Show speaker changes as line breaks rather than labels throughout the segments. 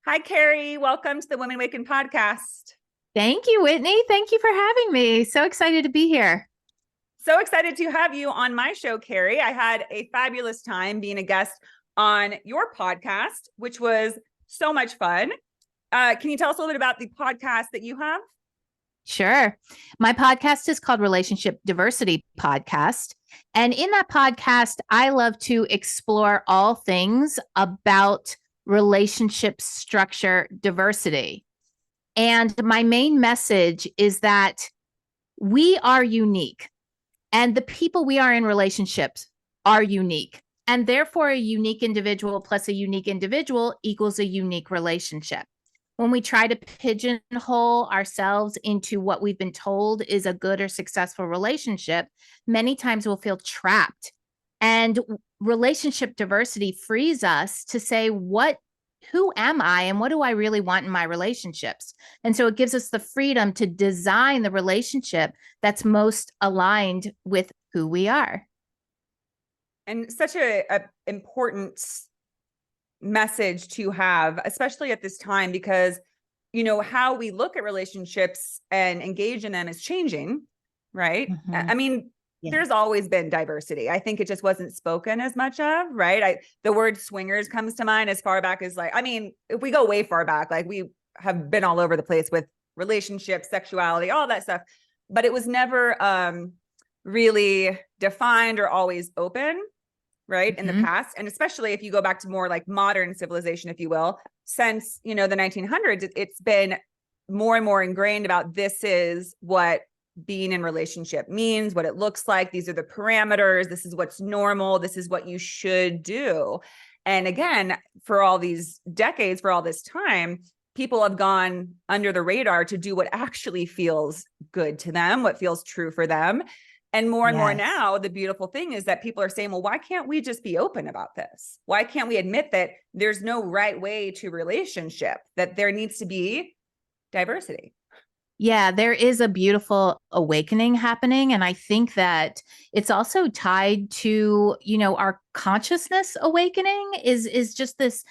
Hi, Carrie. Welcome to the Women Awaken podcast.
Thank you, Whitney. Thank you for having me. So excited to be here.
So excited to have you on my show, Carrie. I had a fabulous time being a guest on your podcast, which was so much fun. Can you tell us a little bit about the podcast that you have?
Sure. My podcast is called Relationship Diversity Podcast. And in that podcast, I love to explore all things about relationship structure diversity. And my main message is that we are unique, and the people we are in relationships are unique. And therefore, a unique individual plus a unique individual equals a unique relationship. When we try to pigeonhole ourselves into what we've been told is a good or successful relationship, many times we'll feel trapped. And relationship diversity frees us to say, who am I and what do I really want in my relationships? And so it gives us the freedom to design the relationship that's most aligned with who we are.
And such a important message to have, especially at this time, because how we look at relationships and engage in them is changing, right?
Mm-hmm.
I mean,
Yeah.
there's always been diversity. I think it just wasn't spoken as much of, right? The word swingers comes to mind as far back as if we go way far back, we have been all over the place with relationships, sexuality, all that stuff, but it was never really defined or always open, right? In the past. And especially if you go back to more like modern civilization, if you will, since, the 1900s, it's been more and more ingrained about this is what being in relationship means, what it looks like. These are the parameters. This is what's normal. This is what you should do. And again, for all these decades, for all this time, people have gone under the radar to do what actually feels good to them, what feels true for them. And more now, the beautiful thing is that people are saying, well, why can't we just be open about this? Why can't we admit that there's no right way to relationship, that there needs to be diversity?
Yeah, there is a beautiful awakening happening. And I think that it's also tied to, our consciousness awakening is just this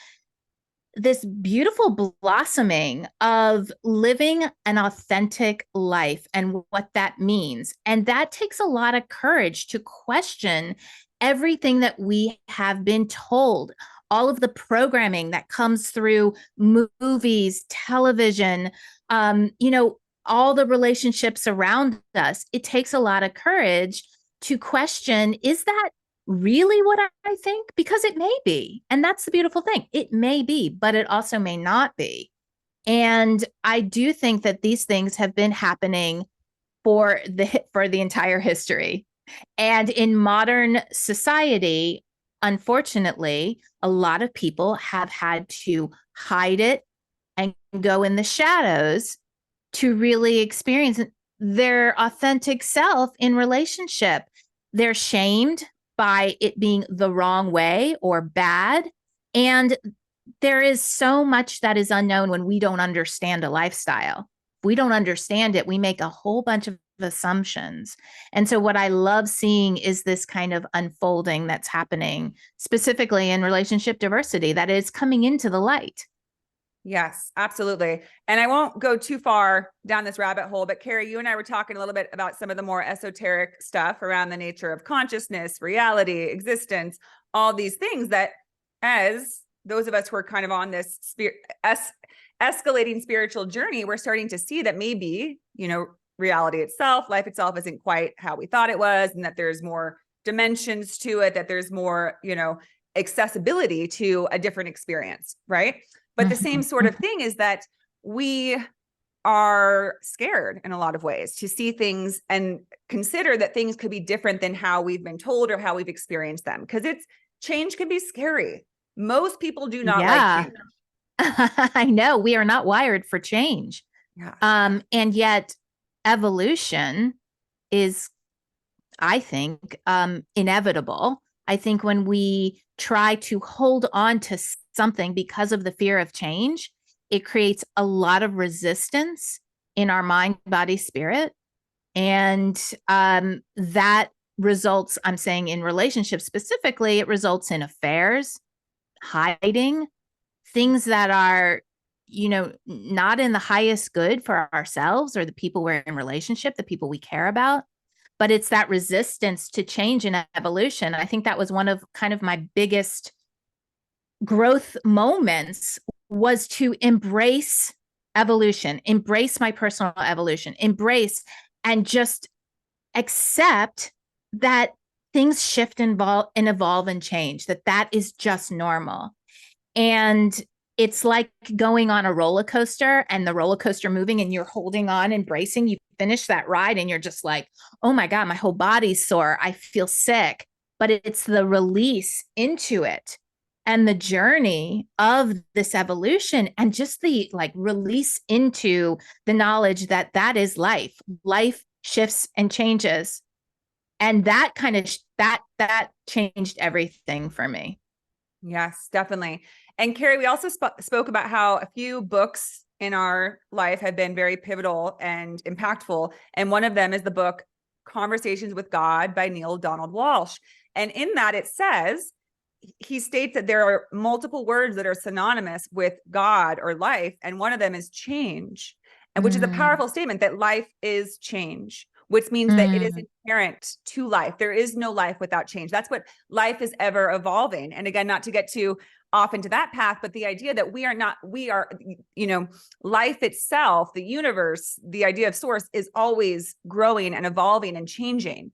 beautiful blossoming of living an authentic life and what that means. And that takes a lot of courage to question everything that we have been told, all of the programming that comes through movies, television, all the relationships around us. It takes a lot of courage to question, is that really what I think? Because it may be. And that's the beautiful thing. It may be, but it also may not be. And I do think that these things have been happening for the entire history. And in modern society, unfortunately, a lot of people have had to hide it and go in the shadows to really experience their authentic self in relationship. They're shamed by it being the wrong way or bad. And there is so much that is unknown when we don't understand a lifestyle. If we don't understand it, we make a whole bunch of assumptions. And so what I love seeing is this kind of unfolding that's happening specifically in relationship diversity that is coming into the light.
Yes, absolutely. And I won't go too far down this rabbit hole, but Carrie, you and I were talking a little bit about some of the more esoteric stuff around the nature of consciousness, reality, existence, all these things that, as those of us who are kind of on this escalating spiritual journey, we're starting to see that maybe, reality itself, life itself isn't quite how we thought it was, and that there's more dimensions to it, that there's more, accessibility to a different experience, right? But the same sort of thing is that we are scared in a lot of ways to see things and consider that things could be different than how we've been told or how we've experienced them. Because change can be scary. Most people do not like change.
I know we are not wired for change.
Yeah.
And yet evolution is, I think, inevitable. I think when we try to hold on to something because of the fear of change, it creates a lot of resistance in our mind, body, spirit. And that results, I'm saying in relationships specifically, it results in affairs, hiding, things that are not in the highest good for ourselves or the people we're in relationship, the people we care about, but it's that resistance to change and evolution. I think that was one of kind of my biggest growth moments, was to embrace evolution, embrace my personal evolution, embrace and just accept that things shift and evolve and change, that is just normal. And it's like going on a roller coaster and the roller coaster moving and you're holding on and bracing. You finish that ride and you're just like, oh my God, my whole body's sore. I feel sick. But it's the release into it and the journey of this evolution and just the like release into the knowledge that that is life. Life shifts and changes. And that kind of, that changed everything for me.
Yes, definitely. And Carrie, we also spoke about how a few books in our life have been very pivotal and impactful. And one of them is the book Conversations with God by Neil Donald Walsh. And in that it says, he states that there are multiple words that are synonymous with God or life. And one of them is change, and which is a powerful statement, that life is change, which means that it is inherent to life. There is no life without change. That's what life is, ever evolving. And again, not to get too off into that path, but the idea that we are, life itself, the universe, the idea of source is always growing and evolving and changing.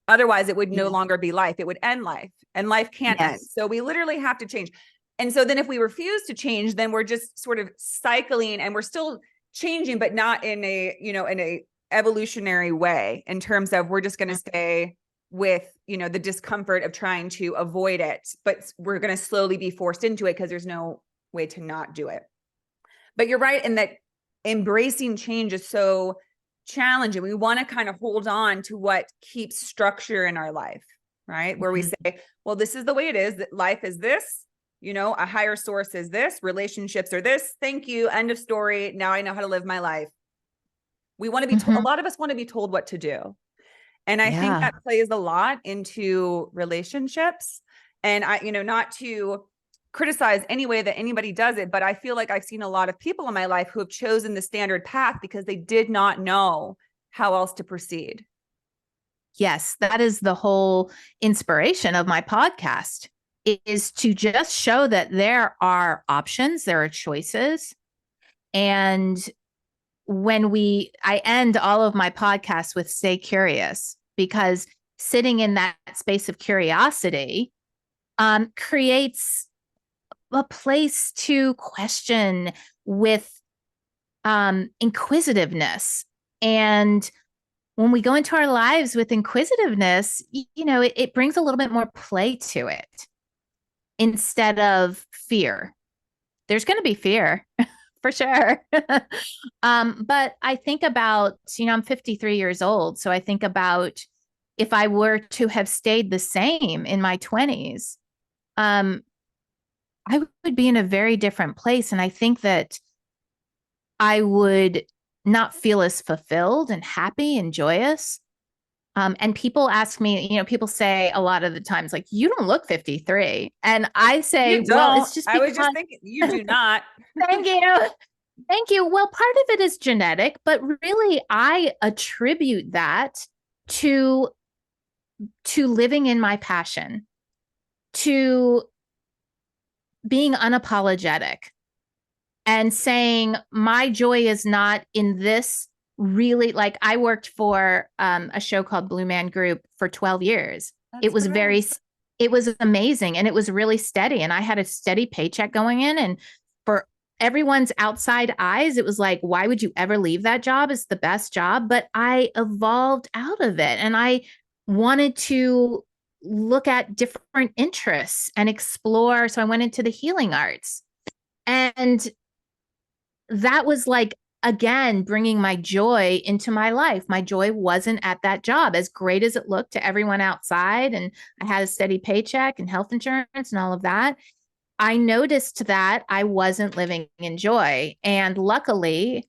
Otherwise, it would no longer be life. It would end life, and life can't end. So we literally have to change. And so then if we refuse to change, then we're just sort of cycling, and we're still changing, but not in a, in a evolutionary way, in terms of we're just going to stay with, the discomfort of trying to avoid it, but we're going to slowly be forced into it because there's no way to not do it. But you're right in that embracing change is so challenging. We want to kind of hold on to what keeps structure in our life, right? Where we say, well, this is the way it is, that life is this, a higher source is this, relationships are this, thank you, end of story. Now I know how to live my life. We want to be told, a lot of us want to be told what to do. And I think that plays a lot into relationships. And not to criticize any way that anybody does it, but I feel like I've seen a lot of people in my life who have chosen the standard path because they did not know how else to proceed.
Yes, that is the whole inspiration of my podcast, is to just show that there are options, there are choices. And I end all of my podcasts with stay curious, because sitting in that space of curiosity creates a place to question with inquisitiveness. And when we go into our lives with inquisitiveness, it brings a little bit more play to it instead of fear. There's going to be fear for sure. But I think about, I'm 53 years old. So I think about if I were to have stayed the same in my 20s, I would be in a very different place. And I think that I would not feel as fulfilled and happy and joyous. And people ask me, people say a lot of the times, like, you don't look 53. And I say, well, it's just because
I was just thinking, you do not.
Thank you. Thank you. Well, part of it is genetic, but really I attribute that to living in my passion, to being unapologetic and saying my joy is not in this. Really, like, I worked for a show called Blue Man Group for 12 years. It was it was amazing. And it was really steady. And I had a steady paycheck going in. And for everyone's outside eyes, it was like, why would you ever leave that job? It's the best job. But I evolved out of it. And I wanted to look at different interests and explore. So I went into the healing arts. And that was like, again, bringing my joy into my life. My joy wasn't at that job, as great as it looked to everyone outside. And I had a steady paycheck and health insurance and all of that. I noticed that I wasn't living in joy. And luckily,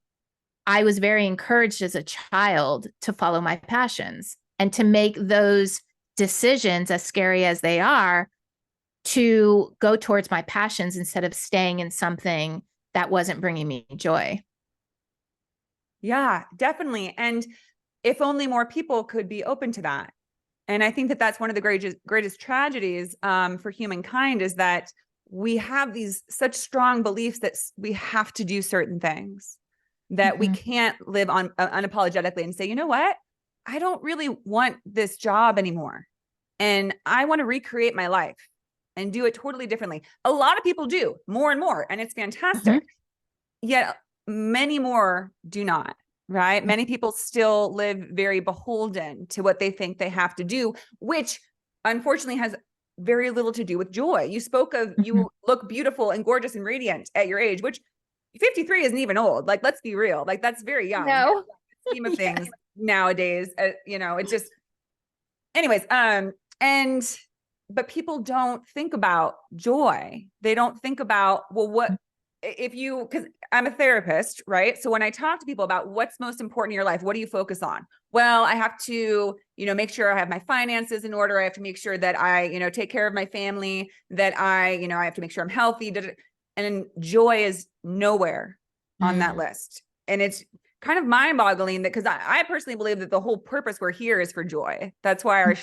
I was very encouraged as a child to follow my passions and to make those decisions, as scary as they are, to go towards my passions instead of staying in something that wasn't bringing me joy.
Yeah, definitely. And if only more people could be open to that. And I think that that's one of the greatest tragedies for humankind, is that we have these such strong beliefs that we have to do certain things, that we can't live on unapologetically and say, you know what, I don't really want this job anymore, and I want to recreate my life and do it totally differently. A lot of people do, more and more, and it's fantastic. Yet many more do not. Right? Many people still live very beholden to what they think they have to do, which unfortunately has very little to do with joy. You spoke of you look beautiful and gorgeous and radiant at your age, which 53 isn't even old. Like, let's be real. Like, that's very young.
No.
Scheme of things nowadays, you know, it just, anyways, but people don't think about joy. They don't think about, well, what if you, because I'm a therapist, right? So when I talk to people about what's most important in your life, what do you focus on? Well, I have to, you know, make sure I have my finances in order. I have to make sure that I, you know, take care of my family, that I, you know, I have to make sure I'm healthy. And joy is nowhere on that list. And it's kind of mind-boggling, that because I personally believe that the whole purpose we're here is for joy. That's why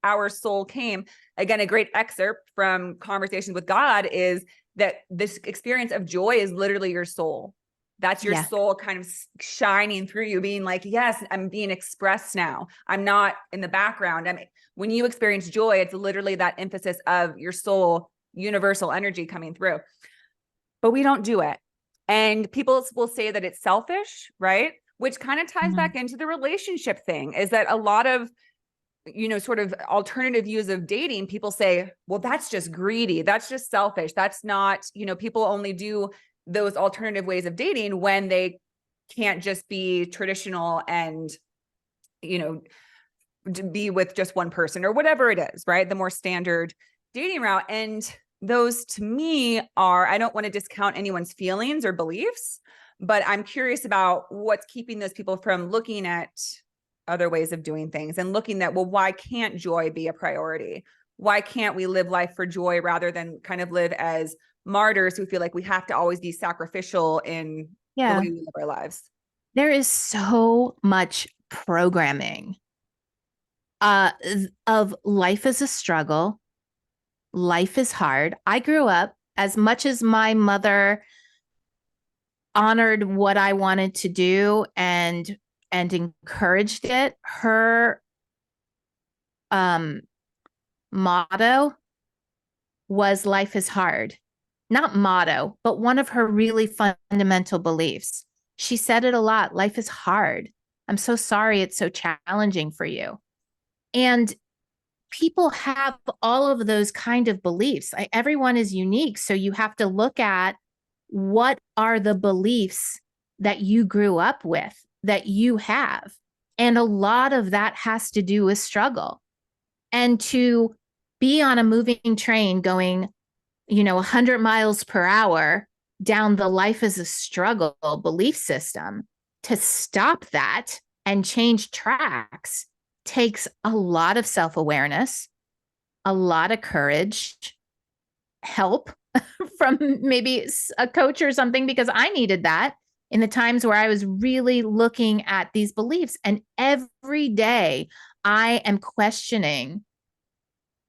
our soul came. Again, a great excerpt from Conversations with God is that this experience of joy is literally your soul. That's your soul kind of shining through you, being like, yes, I'm being expressed now. I'm not in the background. I mean, when you experience joy, it's literally that emphasis of your soul, universal energy coming through. But we don't do it. And people will say that it's selfish, right? Which kind of ties back into the relationship thing, is that a lot of, you know, sort of alternative views of dating, people say, well, that's just greedy. That's just selfish. That's not, you know, people only do those alternative ways of dating when they can't just be traditional and, you know, to be with just one person or whatever it is, right? The more standard dating route. And those to me are, I don't want to discount anyone's feelings or beliefs, but I'm curious about what's keeping those people from looking at other ways of doing things and looking at, well, why can't joy be a priority? Why can't we live life for joy rather than kind of live as martyrs who feel like we have to always be sacrificial in the way we live our lives?
There is so much programming of life is a struggle. Life is hard. I grew up, as much as my mother honored what I wanted to do and encouraged it, her motto was life is hard. Not motto, but one of her really fundamental beliefs. She said it a lot. Life is hard. I'm so sorry it's so challenging for you. And people have all of those kind of beliefs. Everyone is unique. So you have to look at, what are the beliefs that you grew up with, that you have? And a lot of that has to do with struggle. And to be on a moving train going, you know, 100 miles per hour down the life is a struggle belief system, to stop that and change tracks takes a lot of self-awareness, a lot of courage, help from maybe a coach or something, because I needed that in the times where I was really looking at these beliefs. And every day I am questioning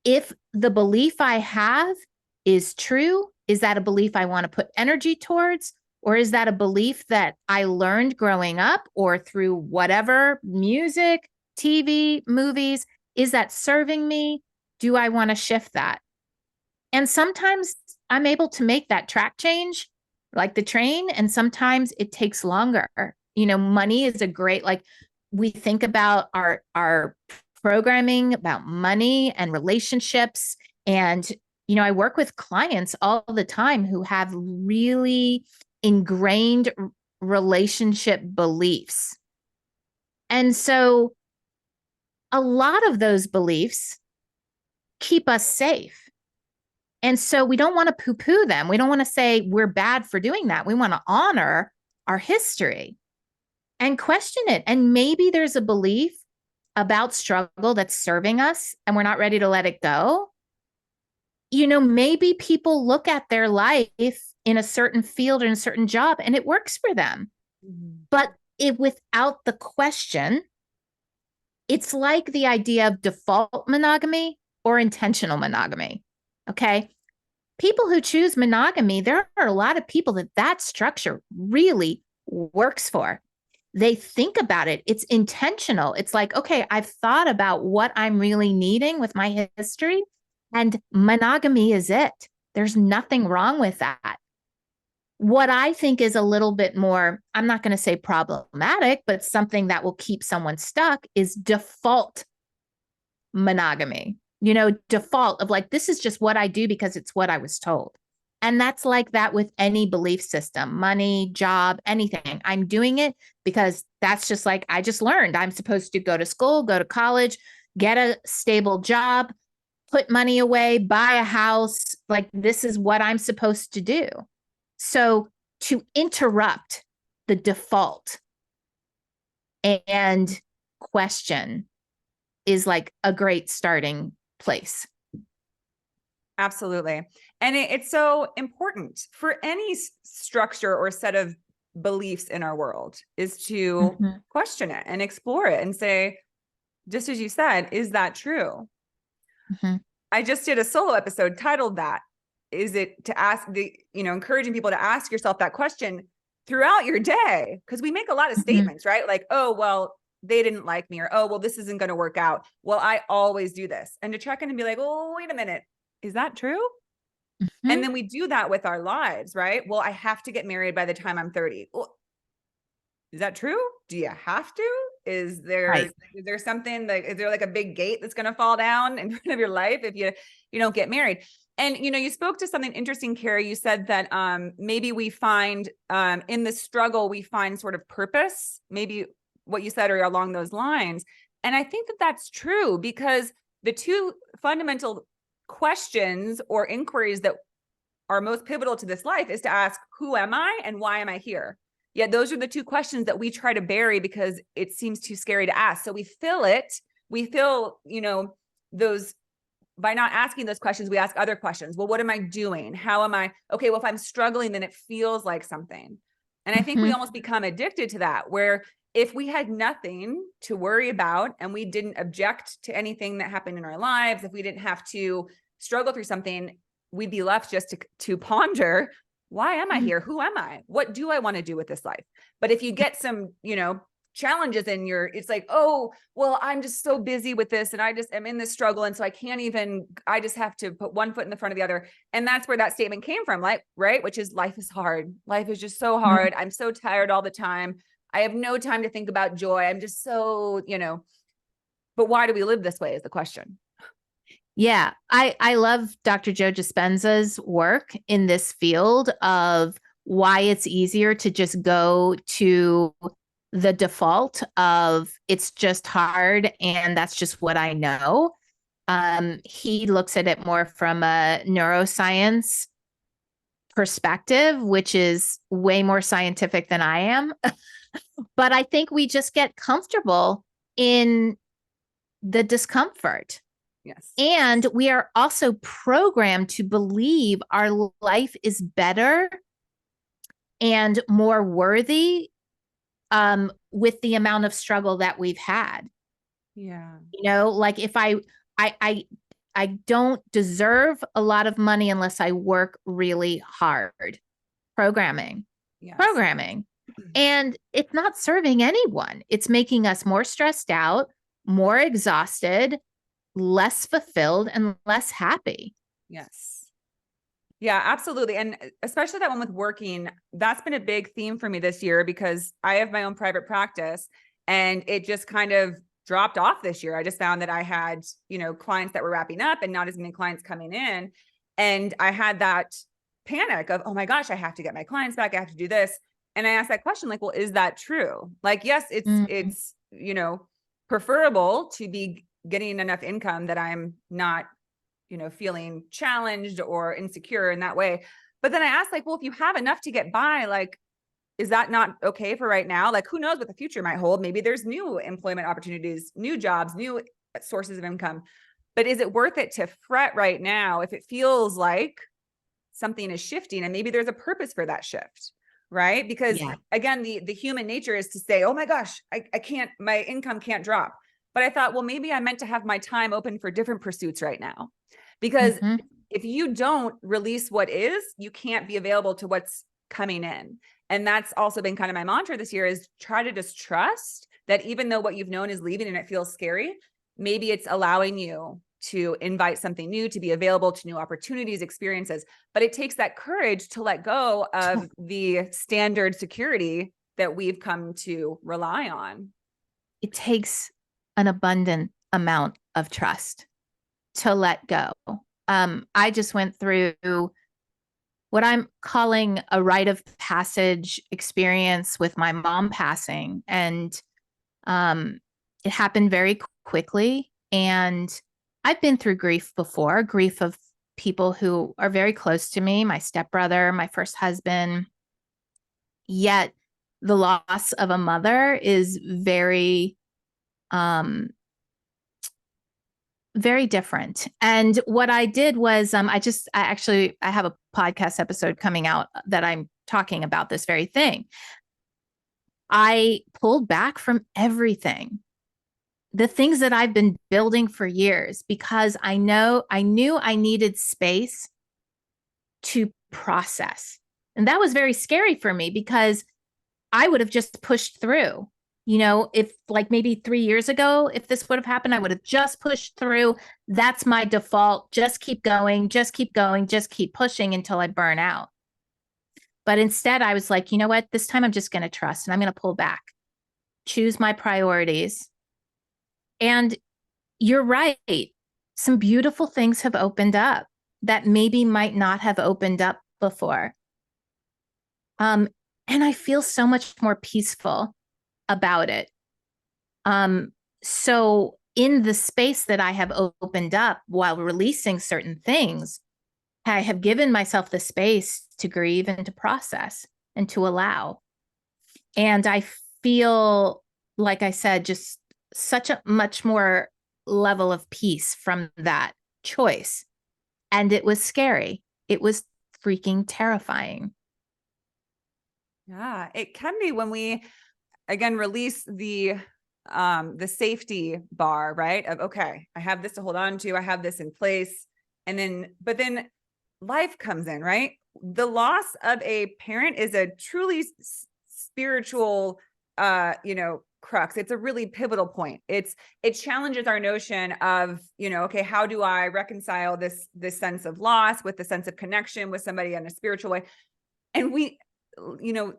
if the belief I have is true. Is that a belief I want to put energy towards? Or is that a belief that I learned growing up or through whatever music, TV, movies? Is that serving me? Do I want to shift that? And sometimes I'm able to make that track change, like the train, and sometimes it takes longer. You know, money is a great, like, we think about our programming about money and relationships. And, you know, I work with clients all the time who have really ingrained relationship beliefs. And so a lot of those beliefs keep us safe. And so we don't want to poo-poo them. We don't want to say we're bad for doing that. We want to honor our history and question it. And maybe there's a belief about struggle that's serving us and we're not ready to let it go. maybe people look at their life in a certain field or in a certain job and it works for them. But without the question, it's like the idea of default monogamy or intentional monogamy. Okay. People who choose monogamy, there are a lot of people that structure really works for. They think about it. It's intentional. It's like, okay, I've thought about what I'm really needing with my history, and monogamy is it. There's nothing wrong with that. What I think is a little bit more, I'm not going to say problematic, but something that will keep someone stuck is default monogamy. Default of like, this is just what I do because it's what I was told. And that's like that with any belief system, money, job, anything. I'm doing it because that's just like, I just learned I'm supposed to go to school, go to college, get a stable job, put money away, buy a house. Like, this is what I'm supposed to do. So to interrupt the default and question is like a great starting place.
Absolutely. And it's so important for any structure or set of beliefs in our world is to question it and explore it and say, just as you said, is that true? I just did a solo episode titled that. Is it to ask encouraging people to ask yourself that question throughout your day? Because we make a lot of statements, right? Like, oh, well, they didn't like me, or, oh, well, this isn't going to work out. Well, I always do this. And to check in and be like, oh, wait a minute. Is that true? And then we do that with our lives, right? Well, I have to get married by the time I'm 30. Well, is that true? Do you have to? Is there something like, is there like a big gate that's going to fall down in front of your life if you don't get married? And, you spoke to something interesting, Carrie. You said that maybe we find in the struggle, we find sort of purpose, maybe what you said are along those lines. And I think that that's true, because the two fundamental questions or inquiries that are most pivotal to this life is to ask, who am I and why am I here? Yet those are the two questions that we try to bury because it seems too scary to ask. So we fill those, by not asking those questions, we ask other questions. Well, what am I doing? How am I? Okay, well, if I'm struggling, then it feels like something. And I think we almost become addicted to that, where if we had nothing to worry about and we didn't object to anything that happened in our lives, if we didn't have to struggle through something, we'd be left just to ponder, why am I here? Who am I? What do I want to do with this life? But if you get some, challenges in it's like, oh, well, I'm just so busy with this and I just am in this struggle. And so I just have to put one foot in the front of the other. And that's where that statement came from, like, right? Which is, life is hard. Life is just so hard. I'm so tired all the time. I have no time to think about joy. I'm just so, but why do we live this way is the question.
Yeah, I love Dr. Joe Dispenza's work in this field of why it's easier to just go to the default of it's just hard and that's just what I know. He looks at it more from a neuroscience perspective, which is way more scientific than I am. But I think we just get comfortable in the discomfort.
Yes.
And we are also programmed to believe our life is better and more worthy with the amount of struggle that we've had.
Yeah.
Like if I don't deserve a lot of money unless I work really hard. Programming.
Yes.
Programming. And it's not serving anyone. It's making us more stressed out, more exhausted, less fulfilled, and less happy.
Yes. Yeah, absolutely. And especially that one with working, that's been a big theme for me this year, because I have my own private practice and it just kind of dropped off this year. I just found that I had, clients that were wrapping up and not as many clients coming in. And I had that panic of, oh my gosh, I have to get my clients back. I have to do this. And I asked that question, like, well, is that true? Like, yes, it's, preferable to be getting enough income that I'm not, feeling challenged or insecure in that way. But then I asked, like, well, if you have enough to get by, like, is that not okay for right now? Like, who knows what the future might hold? Maybe there's new employment opportunities, new jobs, new sources of income. But is it worth it to fret right now if it feels like something is shifting and maybe there's a purpose for that shift? Right? Because again, the human nature is to say, oh my gosh, I can't, my income can't drop. But I thought, well, maybe I'm meant to have my time open for different pursuits right now. Because if you don't release what is, you can't be available to what's coming in. And that's also been kind of my mantra this year, is try to just trust that even though what you've known is leaving and it feels scary, maybe it's allowing you to invite something new, to be available to new opportunities, experiences. But it takes that courage to let go of the standard security that we've come to rely on.
It takes an abundant amount of trust to let go. I just went through what I'm calling a rite of passage experience with my mom passing. And it happened very quickly. And I've been through grief before, grief of people who are very close to me, my stepbrother, my first husband. Yet the loss of a mother is very, very different. And what I did was I have a podcast episode coming out that I'm talking about this very thing. I pulled back from everything, the things that I've been building for years, because I knew I needed space to process. And that was very scary for me, because I would have just pushed through. You know, if like maybe 3 years ago, if this would have happened, I would have just pushed through. That's my default. Just keep going, just keep going, just keep pushing until I burn out. But instead, I was like, you know what? This time I'm just going to trust, and I'm going to pull back, choose my priorities. And you're right. Some beautiful things have opened up that maybe might not have opened up before. And I feel so much more peaceful about it. So in the space that I have opened up while releasing certain things, I have given myself the space to grieve and to process and to allow. And I feel, like I said, just such a much more level of peace from that choice. And it was scary. It was freaking terrifying.
Yeah, it can be when we, again, release the safety bar, right? Of, okay, I have this to hold on to, I have this in place. But then life comes in, right? The loss of a parent is a truly spiritual, crux. It's a really pivotal point. It challenges our notion of, okay, how do I reconcile this sense of loss with the sense of connection with somebody in a spiritual way? And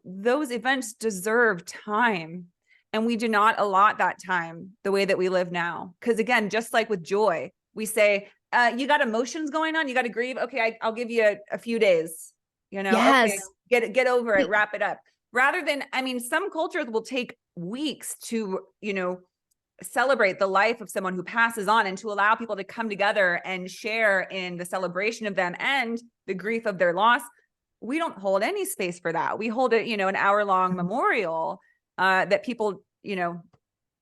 those events deserve time. And we do not allot that time the way that we live now. Because again, just like with joy, we say, you got emotions going on, you got to grieve. Okay, I'll give you a few days,
Yes.
Okay, get over it, wrap it up. Rather than, some cultures will take weeks to, celebrate the life of someone who passes on, and to allow people to come together and share in the celebration of them and the grief of their loss. We don't hold any space for that. We hold it, an hour-long memorial that people,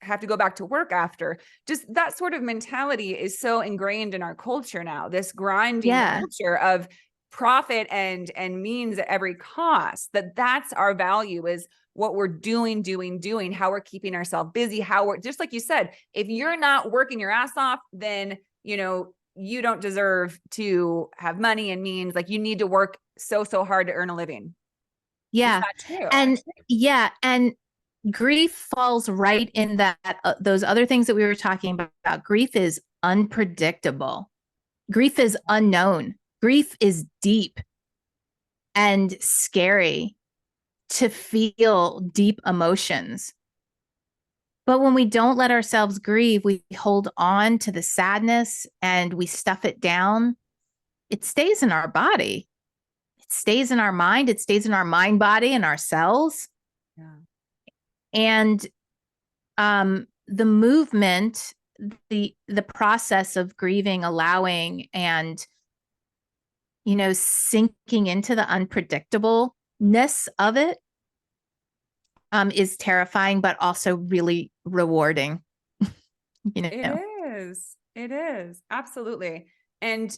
have to go back to work after. Just that sort of mentality is so ingrained in our culture now, this grinding culture of profit and means at every cost, that's our value, is what we're doing, how we're keeping ourselves busy, how we're, just like you said, if you're not working your ass off, then, you don't deserve to have money and means. Like, you need to work so hard to earn a living.
Yeah. And grief falls right in that, those other things that we were talking about. Grief is unpredictable. Grief is unknown. Grief is deep and scary to feel deep emotions. But when we don't let ourselves grieve, we hold on to the sadness and we stuff it down. It stays in our body. It stays in our mind. It stays in our mind, body, and our cells.
Yeah.
And the movement, the process of grieving, allowing, and sinking into the unpredictableness of it is terrifying, but also really rewarding.
It is. It is. Absolutely. And,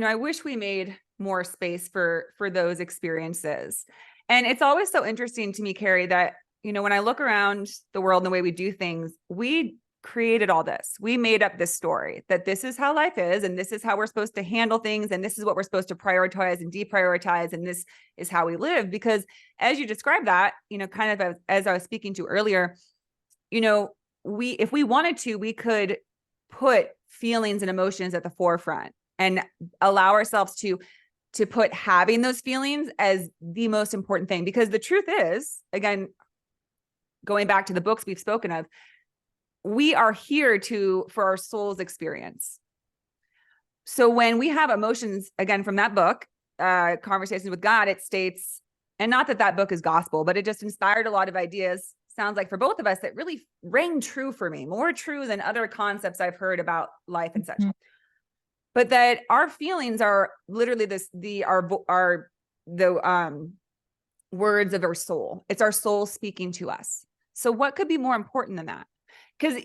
I wish we made more space for those experiences. And it's always so interesting to me, Carrie, that, when I look around the world and the way we do things, we created all this. We made up this story that this is how life is, and this is how we're supposed to handle things, and this is what we're supposed to prioritize and deprioritize, and this is how we live. Because as you described that, kind of as I was speaking to earlier, if we wanted to, we could put feelings and emotions at the forefront and allow ourselves to put having those feelings as the most important thing. Because the truth is, again, going back to the books we've spoken of, we are here for our soul's experience. So when we have emotions, again, from that book, Conversations with God, it states, and not that book is gospel, but it just inspired a lot of ideas, sounds like, for both of us, that really rang true for me, more true than other concepts I've heard about life and such. But that our feelings are literally the words of our soul. It's our soul speaking to us. So what could be more important than that? Because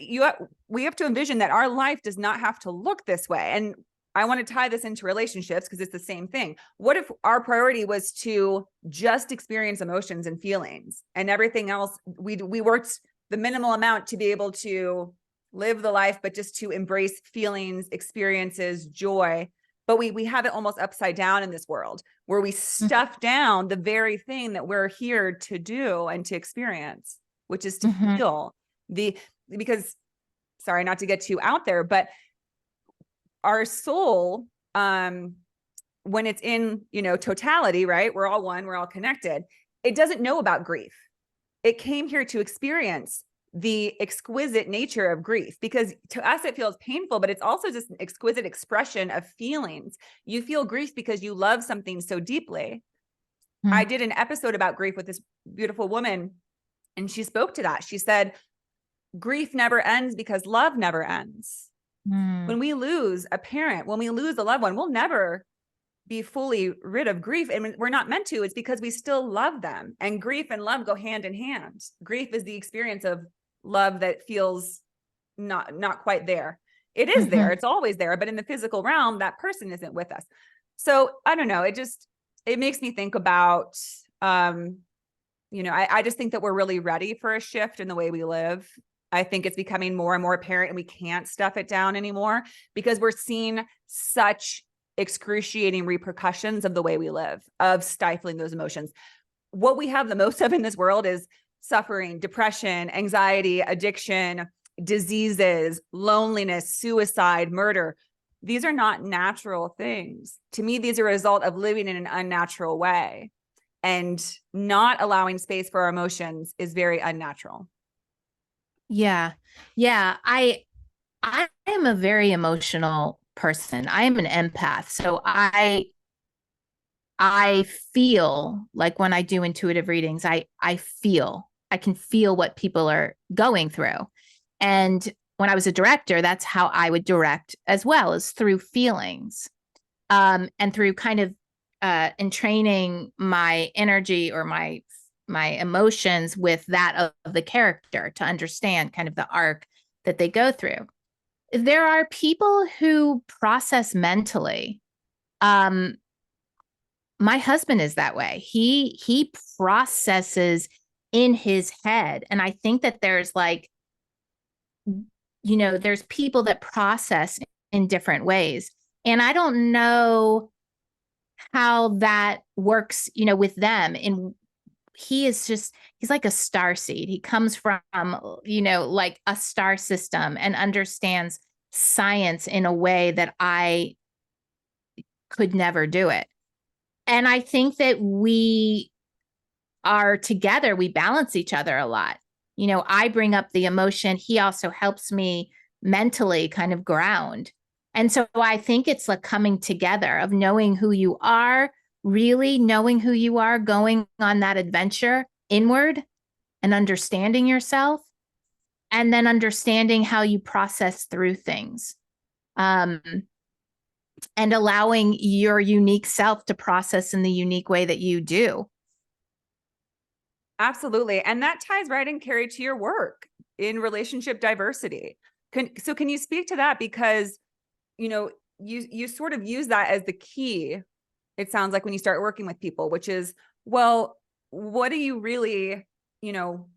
we have to envision that our life does not have to look this way. And I want to tie this into relationships because it's the same thing. What if our priority was to just experience emotions and feelings, and everything else, we worked the minimal amount to be able to live the life, but just to embrace feelings, experiences, joy. But we have it almost upside down in this world, where we stuff down the very thing that we're here to do and to experience, which is to feel because, sorry, not to get too out there, but our soul, when it's in, totality, right? We're all one, we're all connected. It doesn't know about grief. It came here to experience the exquisite nature of grief, because to us, it feels painful, but it's also just an exquisite expression of feelings. You feel grief because you love something so deeply. I did an episode about grief with this beautiful woman, and she spoke to that. She said, grief never ends because love never ends. When we lose a parent, when we lose a loved one, we'll never be fully rid of grief. And we're not meant to. It's because we still love them. And grief and love go hand in hand. Grief is the experience of love that feels not quite there. It is there. It's always there. But in the physical realm, that person isn't with us. So I don't know. It makes me think about, I just think that we're really ready for a shift in the way we live. I think it's becoming more and more apparent, and we can't stuff it down anymore because we're seeing such excruciating repercussions of the way we live, of stifling those emotions. What we have the most of in this world is suffering, depression, anxiety, addiction, diseases, loneliness, suicide, murder. These are not natural things. To me, these are a result of living in an unnatural way, and not allowing space for our emotions is very unnatural.
Yeah. Yeah. I am a very emotional person. I am an empath. So I feel like when I do intuitive readings, I can feel what people are going through. And when I was a director, that's how I would direct as well, as through feelings. And through kind of entraining my energy or my emotions with that of the character to understand kind of the arc that they go through. There are people who process mentally. My husband is that way. He processes in his head. And I think that there's there's people that process in different ways. And I don't know how that works, with them. And he's like a star seed. He comes from, like a star system, and understands science in a way that I could never do it. And I think that we are together, we balance each other a lot. I bring up the emotion. He also helps me mentally kind of ground. And so I think it's like coming together of knowing who you are, really knowing who you are, going on that adventure inward and understanding yourself, and then understanding how you process through things. And allowing your unique self to process in the unique way that you do.
Absolutely. And that ties right in, Carrie, to your work in relationship diversity. Can you speak to that? Because, you know, you sort of use that as the key, it sounds like, when you start working with people, which is, well, what are you really, you know,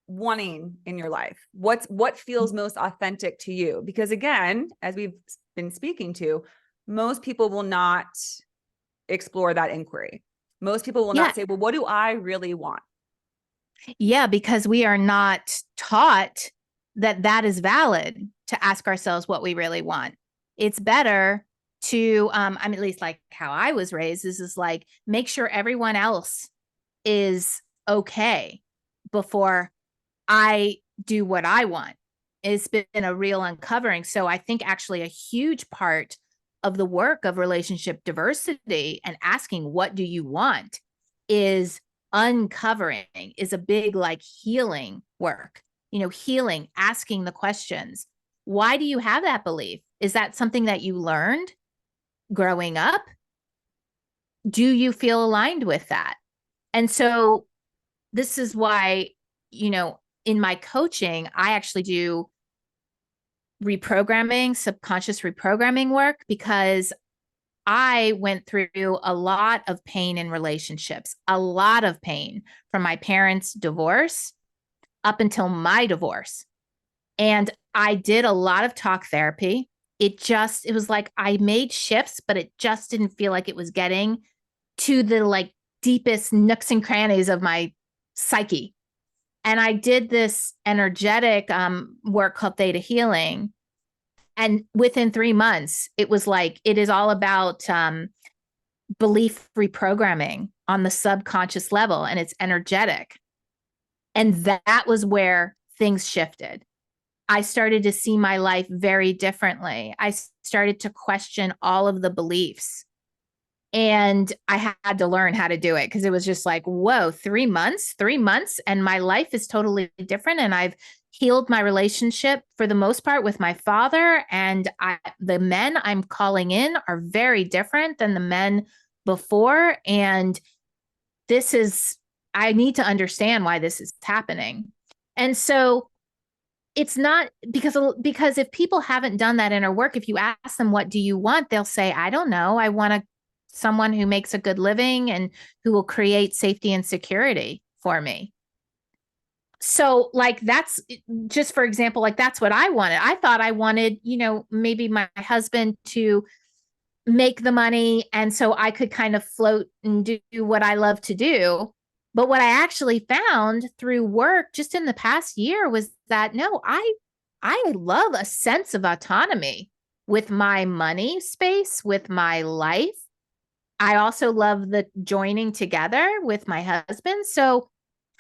wanting in your life? What feels most authentic to you? Because again, as we've been speaking to, most people will not explore that inquiry. Most people will
Yeah.
not say, well, what do I really want?
Yeah, because we are not taught that that is valid to ask ourselves what we really want. It's better to, I mean, at least like how I was raised, is like make sure everyone else is okay before I do what I want. It's been a real uncovering. So I think actually a huge part of the work of relationship diversity and asking, what do you want, is uncovering, is a big like healing work, healing, asking the questions. Why do you have that belief? Is that something that you learned growing up? Do you feel aligned with that? And so this is why, in my coaching, I actually do reprogramming, subconscious reprogramming work, because I went through a lot of pain in relationships, a lot of pain from my parents' divorce up until my divorce. And I did a lot of talk therapy. It was like I made shifts, but it just didn't feel like it was getting to the like deepest nooks and crannies of my psyche. And I did this energetic work called theta healing. And within 3 months, it was like, it is all about belief reprogramming on the subconscious level, and it's energetic. And that was where things shifted. I started to see my life very differently. I started to question all of the beliefs. And I had to learn how to do it, because it was just like, whoa, 3 months, and my life is totally different. And I've healed my relationship for the most part with my father. And the men I'm calling in are very different than the men before. And I need to understand why this is happening. And so it's not because if people haven't done that inner work, if you ask them, what do you want? They'll say, I don't know. I want someone who makes a good living and who will create safety and security for me. So like, that's just, for example, like that's what I wanted. I thought I wanted, maybe my husband to make the money, and so I could kind of float and do what I love to do. But what I actually found through work just in the past year was that no, I love a sense of autonomy with my money space, with my life. I also love the joining together with my husband. So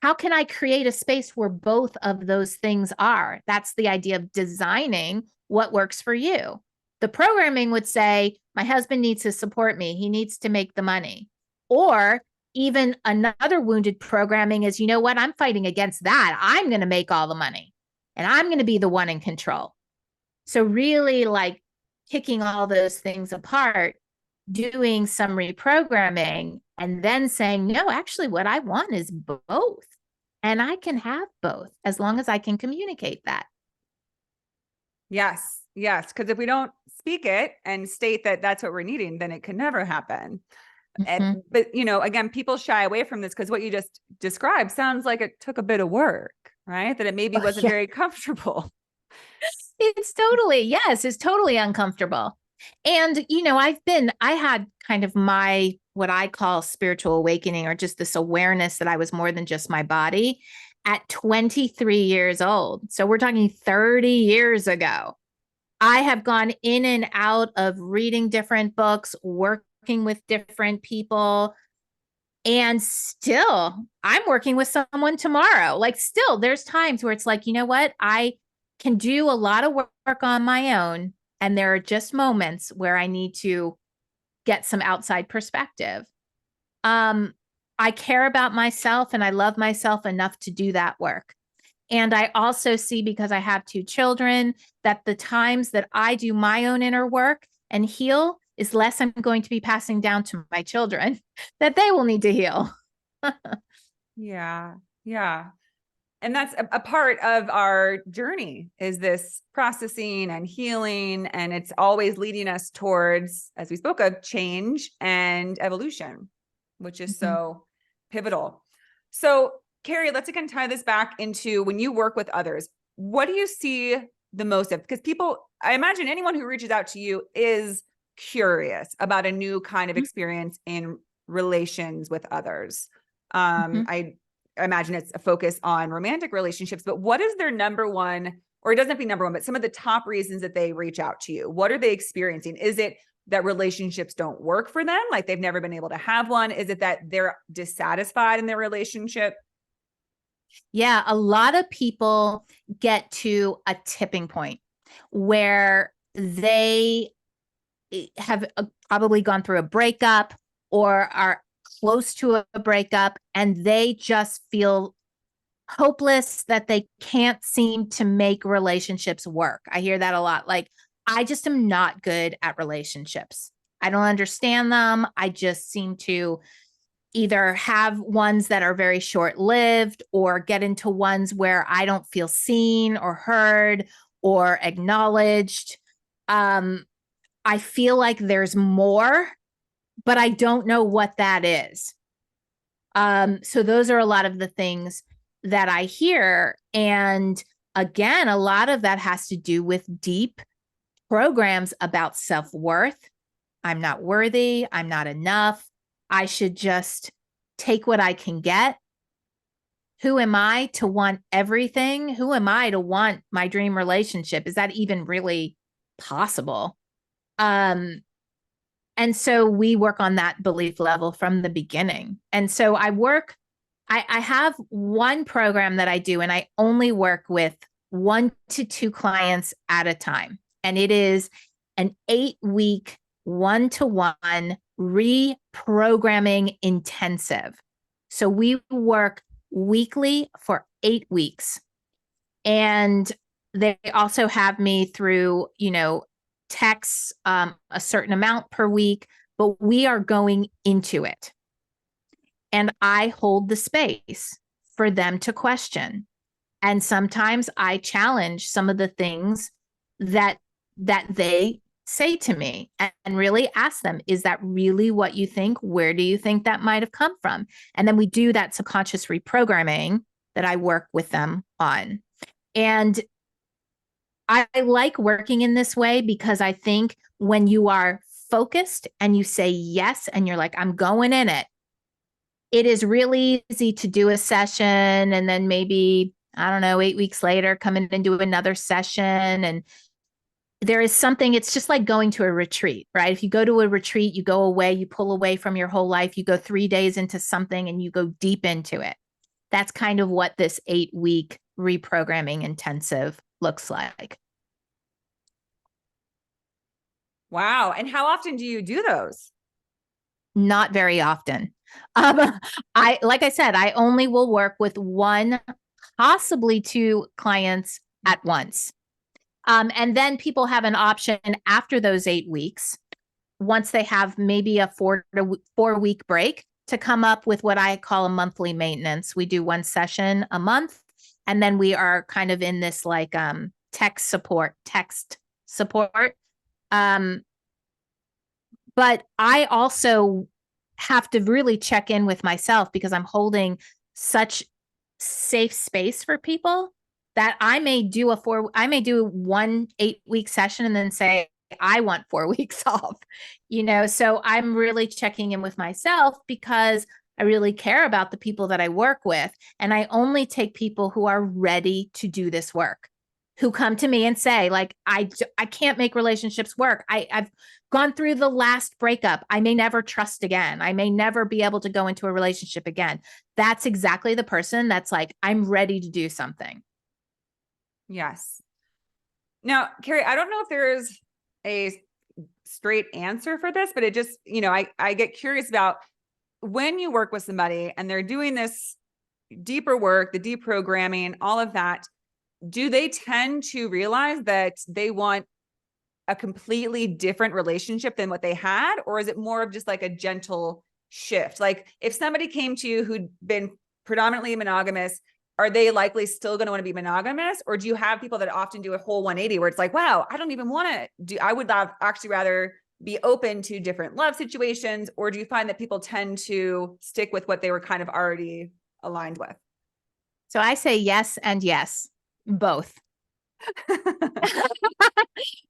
how can I create a space where both of those things are? That's the idea of designing what works for you. The programming would say, my husband needs to support me. He needs to make the money. Or even another wounded programming is, you know what? I'm fighting against that. I'm going to make all the money and I'm going to be the one in control. So really like kicking all those things apart, doing some reprogramming, and then saying, no, actually what I want is both. And I can have both as long as I can communicate that.
Yes. Yes. Because if we don't speak it and state that that's what we're needing, then it can never happen.
Mm-hmm.
But, again, people shy away from this because what you just described sounds like it took a bit of work, right? That it maybe wasn't very comfortable.
It's totally uncomfortable. And, I had kind of my, what I call spiritual awakening, or just this awareness that I was more than just my body, at 23 years old. So we're talking 30 years ago. I have gone in and out of reading different books, working with different people. And still, I'm working with someone tomorrow. Like, still, there's times where it's like, you know what? I can do a lot of work on my own. And there are just moments where I need to get some outside perspective. I care about myself and I love myself enough to do that work. And I also see, because I have 2 children, that the times that I do my own inner work and heal is less I'm going to be passing down to my children that they will need to heal.
Yeah. Yeah. And that's a part of our journey, is this processing and healing. And it's always leading us towards, as we spoke of, change and evolution, which is so pivotal. So Carrie, let's again tie this back into when you work with others, what do you see the most of? Because people, I imagine anyone who reaches out to you is curious about a new kind of experience in relations with others. I imagine it's a focus on romantic relationships, but what is their number one, or it doesn't have to be number one, but some of the top reasons that they reach out to you? What are they experiencing? Is it that relationships don't work for them? Like they've never been able to have one? Is it that they're dissatisfied in their relationship?
Yeah, a lot of people get to a tipping point where they have probably gone through a breakup or are close to a breakup, and they just feel hopeless that they can't seem to make relationships work. I hear that a lot. Like, I just am not good at relationships. I don't understand them. I just seem to either have ones that are very short-lived or get into ones where I don't feel seen or heard or acknowledged. I feel like there's more, but I don't know what that is. So those are a lot of the things that I hear. And again, a lot of that has to do with deep programs about self-worth. I'm not worthy. I'm not enough. I should just take what I can get. Who am I to want everything? Who am I to want my dream relationship? Is that even really possible? And so we work on that belief level from the beginning. And so I have one program that I do, and I only work with 1 to 2 clients at a time. And it is an 8-week, 1-to-1 reprogramming intensive. So we work weekly for 8 weeks. And they also have me through, texts, a certain amount per week, but we are going into it. And I hold the space for them to question. And sometimes I challenge some of the things that they say to me, and really ask them, is that really what you think? Where do you think that might have come from? And then we do that subconscious reprogramming that I work with them on. And I like working in this way because I think when you are focused and you say yes, and you're like, I'm going in it, it is really easy to do a session and then maybe, I don't know, 8 weeks later, come in and do another session. And there is something, it's just like going to a retreat, right? If you go to a retreat, you go away, you pull away from your whole life, you go 3 days into something and you go deep into it. That's kind of what this 8-week reprogramming intensive looks like.
Wow. And how often do you do those?
Not very often. Like I said, I only will work with 1, possibly 2 clients at once. And then people have an option after those 8 weeks, once they have maybe a 4-week break, to come up with what I call a monthly maintenance. We do 1 session a month, and then we are kind of in this like text support. But I also have to really check in with myself because I'm holding such safe space for people that I may do 1 8-week session and then say, I want 4 weeks off, so I'm really checking in with myself because I really care about the people that I work with. And I only take people who are ready to do this work, who come to me and say, like, I can't make relationships work. I've gone through the last breakup. I may never trust again. I may never be able to go into a relationship again. That's exactly the person that's like, I'm ready to do something.
Yes. Now, Carrie, I don't know if there's a straight answer for this, but it just, I get curious about when you work with somebody and they're doing this deeper work, the deprogramming, all of that, do they tend to realize that they want a completely different relationship than what they had? Or is it more of just like a gentle shift? Like if somebody came to you who'd been predominantly monogamous are they likely still going to want to be monogamous? Or do you have people that often do a whole 180 where it's like, wow, I don't even want to do, I would actually rather be open to different love situations? Or do you find that people tend to stick with what they were kind of already aligned with?
So I say yes and yes, both.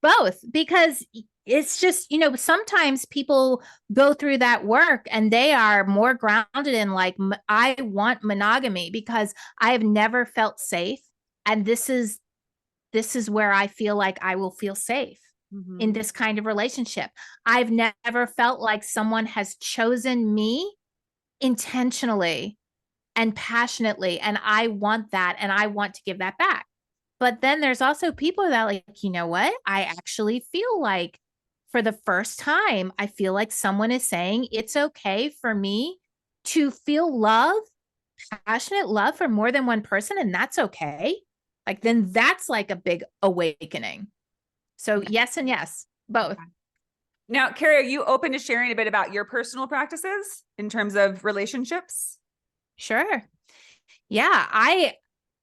Both, because it's just, sometimes people go through that work and they are more grounded in like, I want monogamy because I have never felt safe. And this is where I feel like I will feel safe in this kind of relationship. I've never felt like someone has chosen me intentionally and passionately, and I want that, and I want to give that back. But then there's also people that like, you know what? I actually feel like for the first time, I feel like someone is saying it's okay for me to feel love, passionate love for more than one person. And that's okay. Like, then that's like a big awakening. So yes and yes, both.
Now, Carrie, are you open to sharing a bit about your personal practices in terms of relationships?
Sure. Yeah,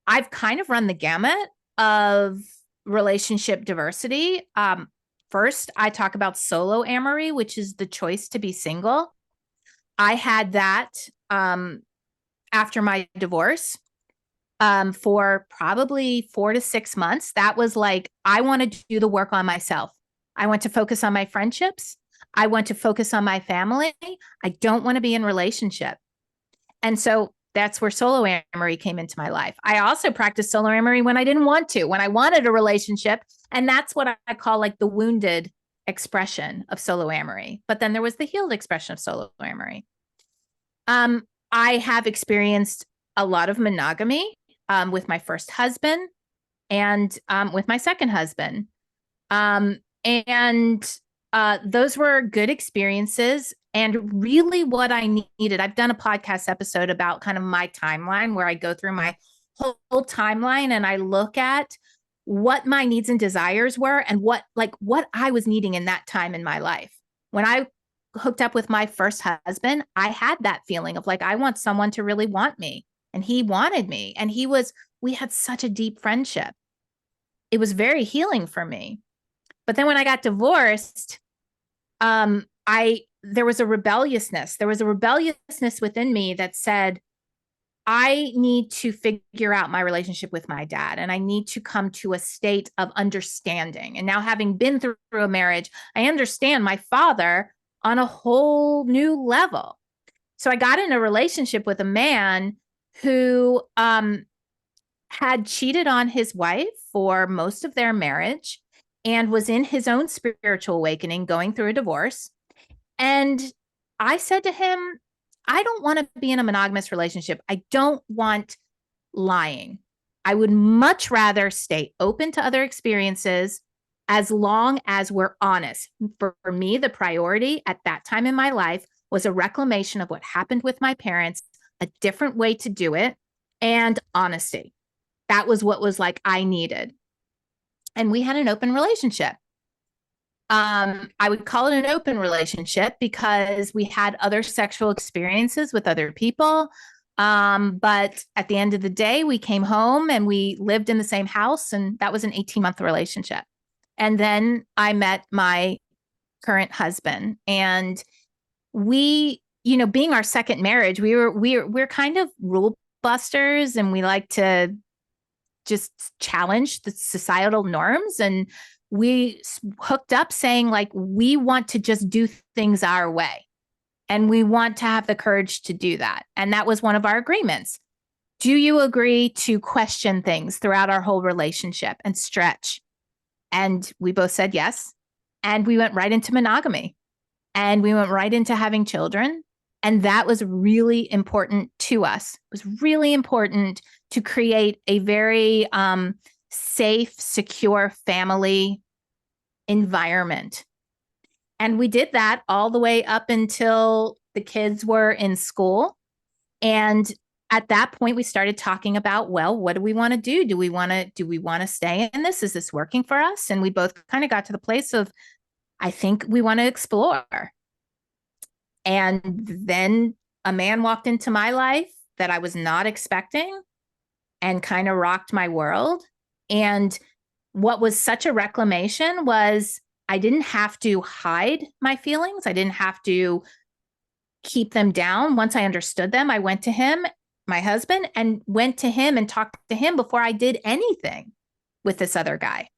I've kind of run the gamut of relationship diversity. First, I talk about solo amory, which is the choice to be single. I had that after my divorce for probably 4 to 6 months. That was like, I want to do the work on myself. I want to focus on my friendships. I want to focus on my family. I don't want to be in relationship. And so that's where solo amory came into my life. I also practiced solo amory when I didn't want to, when I wanted a relationship. And that's what I call like the wounded expression of solo amory. But then there was the healed expression of solo amory. I have experienced a lot of monogamy with my first husband and with my second husband. And those were good experiences. And really what I needed, I've done a podcast episode about kind of my timeline where I go through my whole timeline and I look at what my needs and desires were and what I was needing in that time in my life. When I hooked up with my first husband, I had that feeling of like, I want someone to really want me. And he wanted me. And we had such a deep friendship. It was very healing for me. But then when I got divorced, there was a rebelliousness. There was a rebelliousness within me that said, I need to figure out my relationship with my dad, and I need to come to a state of understanding. And now, having been through a marriage, I understand my father on a whole new level. So I got in a relationship with a man who had cheated on his wife for most of their marriage and was in his own spiritual awakening, going through a divorce. And I said to him, I don't want to be in a monogamous relationship. I don't want lying. I would much rather stay open to other experiences as long as we're honest. For me, the priority at that time in my life was a reclamation of what happened with my parents, a different way to do it, and honesty. That was what was like I needed. And we had an open relationship. I would call it an open relationship because we had other sexual experiences with other people. But at the end of the day, we came home and we lived in the same house, and that was an 18-month relationship. And then I met my current husband, and we, being our second marriage, we're kind of rule busters, and we like to just challenge the societal norms. And we hooked up saying like, we want to just do things our way. And we want to have the courage to do that. And that was one of our agreements. Do you agree to question things throughout our whole relationship and stretch? And we both said yes. And we went right into monogamy. And we went right into having children. And that was really important to us. It was really important to create a very safe, secure family environment. And we did that all the way up until the kids were in school. And at that point, we started talking about, well, what do we want to do? Do we want to stay in this? Is this working for us? And we both kind of got to the place of, I think we want to explore. And then a man walked into my life that I was not expecting. and kind of rocked my world. And what was such a reclamation was I didn't have to hide my feelings. I didn't have to keep them down. Once I understood them, I went to him, my husband, and went to him and talked to him before I did anything with this other guy.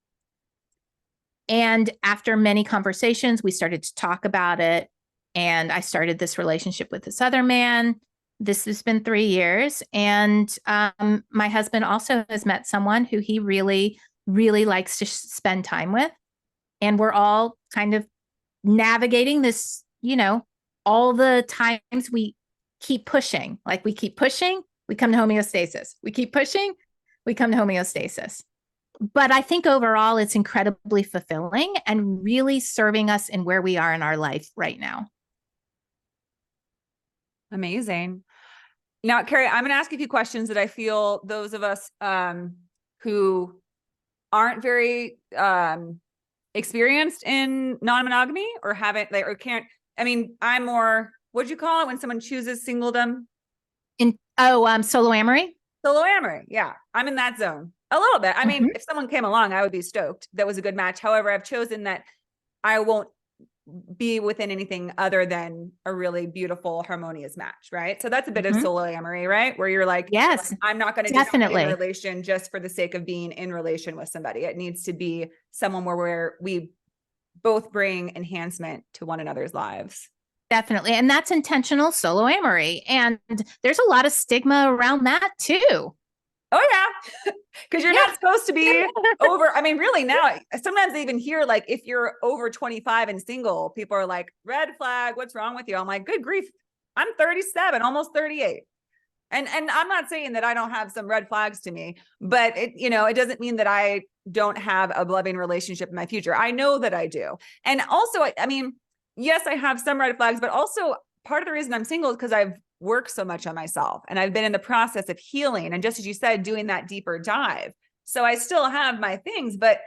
And after many conversations, we started to talk about it. And I started this relationship with this other man. This has been 3 years. And my husband also has met someone who he really, really likes to spend time with. And we're all kind of navigating this, all the times we keep pushing, like we keep pushing, we come to homeostasis. We keep pushing, we come to homeostasis. But I think overall it's incredibly fulfilling and really serving us in where we are in our life right now.
Amazing. Now, Carrie, I'm going to ask you a few questions that I feel those of us who aren't very experienced in non-monogamy or haven't, like, or can't, I mean, I'm more, what'd you call it when someone chooses singledom?
Solo amory.
Solo amory. Yeah. I'm in that zone a little bit. I mean, if someone came along, I would be stoked. That was a good match. However, I've chosen that I won't be within anything other than a really beautiful, harmonious match. Right. So that's a bit of solo amory, right? Where you're like,
yes,
I'm not going to
definitely
be in a relation just for the sake of being in relation with somebody. It needs to be someone where we both bring enhancement to one another's lives.
Definitely. And that's intentional solo amory. And there's a lot of stigma around that too.
Oh yeah. Because you're not supposed to be over. I mean, really now, sometimes they even hear like, if you're over 25 and single, people are like, red flag, what's wrong with you? I'm like, good grief. I'm 37, almost 38. And I'm not saying that I don't have some red flags to me, but it doesn't mean that I don't have a loving relationship in my future. I know that I do. And also, I mean, yes, I have some red flags, but also part of the reason I'm single is because I've worked so much on myself and I've been in the process of healing. And just as you said, doing that deeper dive. So I still have my things, but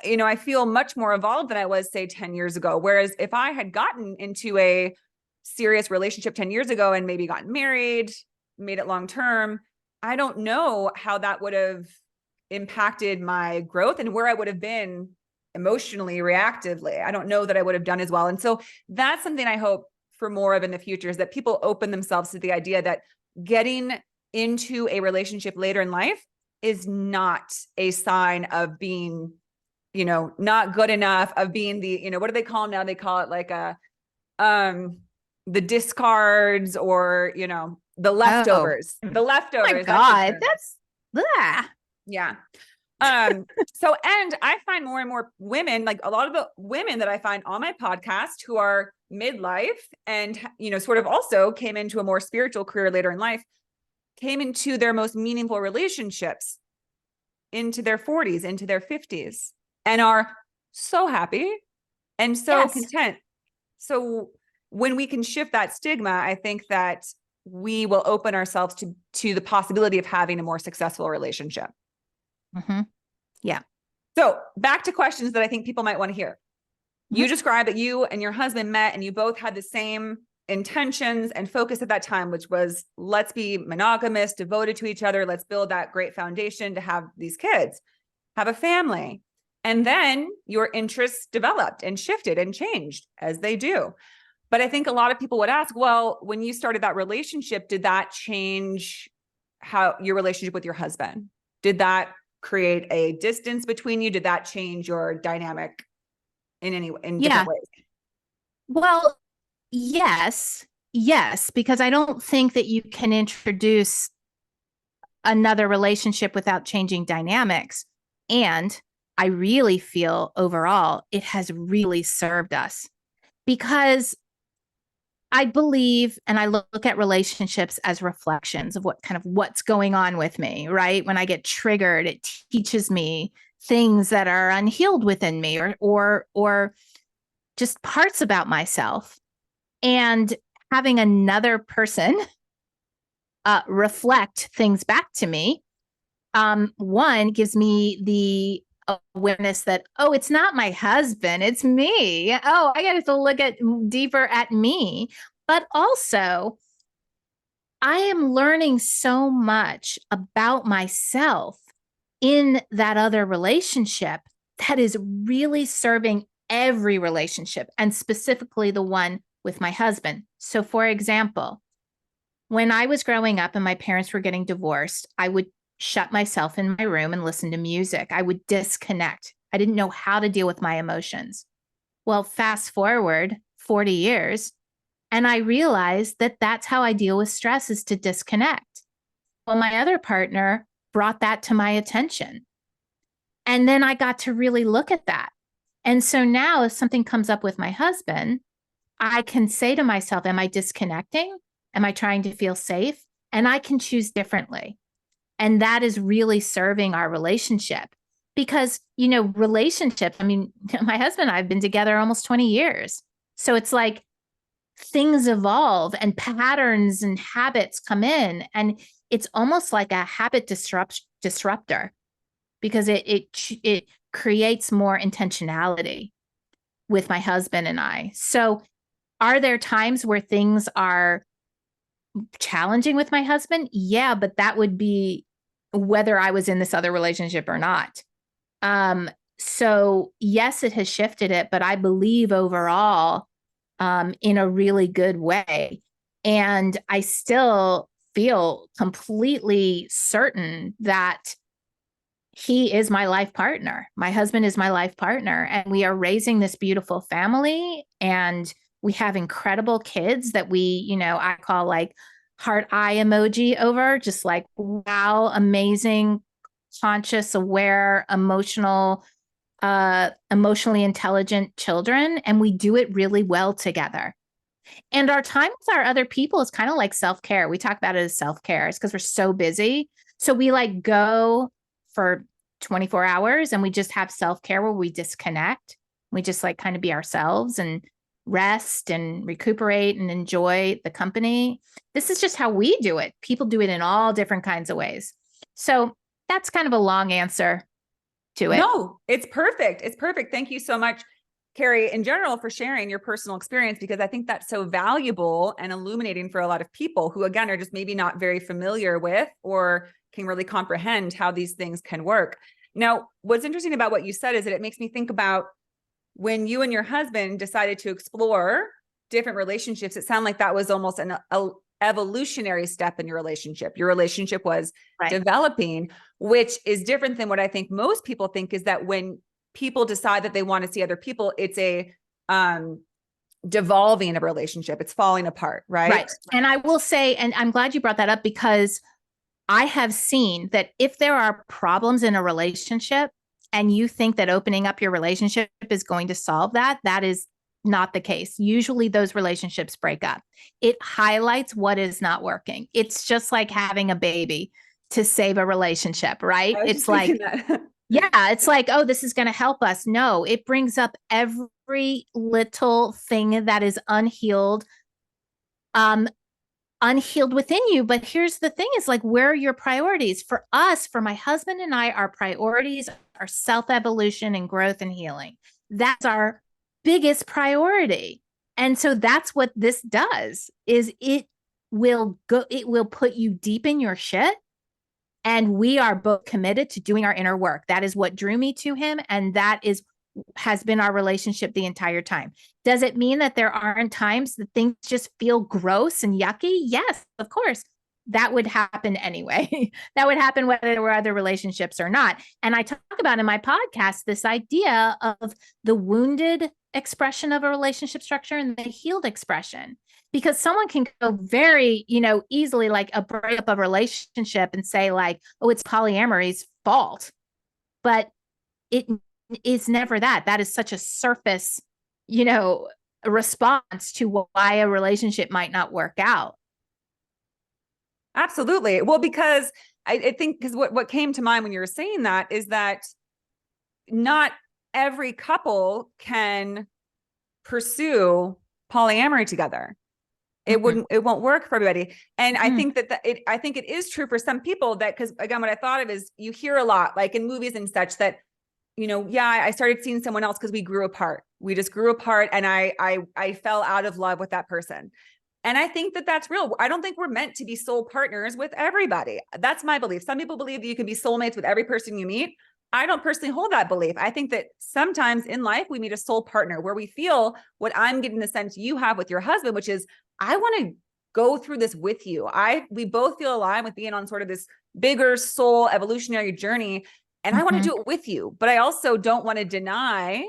I feel much more evolved than I was, say, 10 years ago. Whereas if I had gotten into a serious relationship 10 years ago and maybe gotten married, made it long-term, I don't know how that would have impacted my growth and where I would have been emotionally, reactively. I don't know that I would have done as well. And so that's something I hope for more of in the future, is that people open themselves to the idea that getting into a relationship later in life is not a sign of being, not good enough, of being the, what do they call now? They call it like the discards, or, the leftovers, the leftovers.
Oh my God, that's blah.
Yeah. And I find more and more women, like a lot of the women that I find on my podcast who are midlife and, sort of also came into a more spiritual career later in life, came into their most meaningful relationships into their 40s, into their 50s, and are so happy and so content. So when we can shift that stigma, I think that we will open ourselves to the possibility of having a more successful relationship.
Yeah.
So back to questions that I think people might want to hear. You described that you and your husband met and you both had the same intentions and focus at that time, which was, let's be monogamous, devoted to each other. Let's build that great foundation to have these kids, have a family. And then your interests developed and shifted and changed, as they do. But I think a lot of people would ask, well, when you started that relationship, did that change how your relationship with your husband? Did that create a distance between you? Did that change your dynamic in different ways?
Well, yes, because I don't think that you can introduce another relationship without changing dynamics. And I really feel overall it has really served us, because I believe, and I look at relationships as reflections of what's going on with me, right? When I get triggered, it teaches me things that are unhealed within me, or just parts about myself. And having another person reflect things back to me, one, gives me the awareness that, oh, it's not my husband, it's me. Oh, I got to look deeper at me. But also, I am learning so much about myself in that other relationship that is really serving every relationship, and specifically the one with my husband. So, for example, when I was growing up and my parents were getting divorced, I would shut myself in my room and listen to music. I would disconnect. I didn't know how to deal with my emotions. Well, fast forward 40 years, and I realized that that's how I deal with stress, is to disconnect. Well, my other partner brought that to my attention. And then I got to really look at that. And so now if something comes up with my husband, I can say to myself, am I disconnecting? Am I trying to feel safe? And I can choose differently. And that is really serving our relationship because, relationships, I mean, my husband and I have been together almost 20 years. So it's like things evolve and patterns and habits come in. And it's almost like a habit disruptor because it creates more intentionality with my husband and I. So are there times where things are challenging with my husband? Yeah, but that would be whether I was in this other relationship or not. So yes, it has shifted it, but I believe overall, in a really good way. And I still feel completely certain that he is my life partner. My husband is my life partner, and we are raising this beautiful family, and we have incredible kids that I call like heart eye emoji over, just like, wow, amazing, conscious, aware, emotionally intelligent children. And we do it really well together. And our time with our other people is kind of like self-care. We talk about it as self-care. It's because we're so busy. So we like go for 24 hours and we just have self-care where we disconnect. We just like kind of be ourselves and rest and recuperate and enjoy the company. This is just how we do it. People do it in all different kinds of ways. So that's kind of a long answer to it.
No, it's perfect. It's perfect. Thank you so much, Carrie, in general, for sharing your personal experience, because I think that's so valuable and illuminating for a lot of people who, again, are just maybe not very familiar with or can really comprehend how these things can work. Now, what's interesting about what you said is that it makes me think about when you and your husband decided to explore different relationships. It sounded like that was almost an evolutionary step in your relationship. Your relationship was developing, which is different than what I think most people think, is that when people decide that they want to see other people, it's a devolving a relationship. It's falling apart, right?
And I will say, and I'm glad you brought that up, because I have seen that if there are problems in a relationship and you think that opening up your relationship is going to solve that, that is not the case. Usually those relationships break up. It highlights what is not working. It's just like having a baby to save a relationship, right? It's like, yeah, it's like, oh, this is going to help us. No, it brings up every little thing that is unhealed within you. But here's the thing, is like, where are your priorities? For us, for my husband and I, our priorities are self-evolution and growth and healing. That's our biggest priority. And so that's what this does, is it will put you deep in your shit. And we are both committed to doing our inner work. That is what drew me to him. And that has been our relationship the entire time. Does it mean that there aren't times that things just feel gross and yucky? Yes, of course. That would happen anyway. That would happen whether there were other relationships or not. And I talk about in my podcast this idea of the wounded expression of a relationship structure and the healed expression. Because someone can go very, easily like a breakup of a relationship and say like, oh, it's polyamory's fault. But it is never that. That is such a surface, response to why a relationship might not work out.
Absolutely. Well, because I think, because what came to mind when you were saying that is that not every couple can pursue polyamory together. It won't work for everybody. And I think I think it is true for some people, that, because again, what I thought of is, you hear a lot, like in movies and such, that, I started seeing someone else because we grew apart. We just grew apart, and I fell out of love with that person. And I think that that's real. I don't think we're meant to be soul partners with everybody. That's my belief. Some people believe that you can be soulmates with every person you meet. I don't personally hold that belief. I think that sometimes in life we meet a soul partner where we feel what I'm getting the sense you have with your husband, which is I want to go through this with you. We both feel aligned with being on sort of this bigger soul evolutionary journey. And I want to do it with you, but I also don't want to deny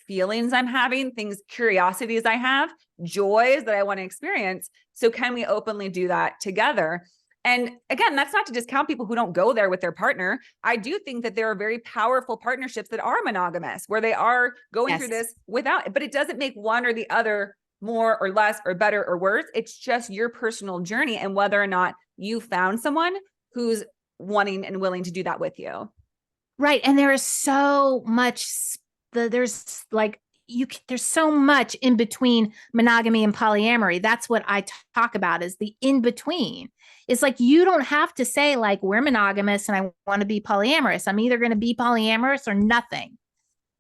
feelings I'm having, things, curiosities I have, joys that I want to experience. So can we openly do that together? And again, that's not to discount people who don't go there with their partner. I do think that there are very powerful partnerships that are monogamous, where they are going through this without, but it doesn't make one or the other more or less or better or worse. It's just your personal journey and whether or not you found someone who's wanting and willing to do that with you.
Right. And there is so much, there's so much in between monogamy and polyamory. That's what I talk about, is the in between. It's like, you don't have to say like, we're monogamous and I want to be polyamorous. I'm either going to be polyamorous or nothing.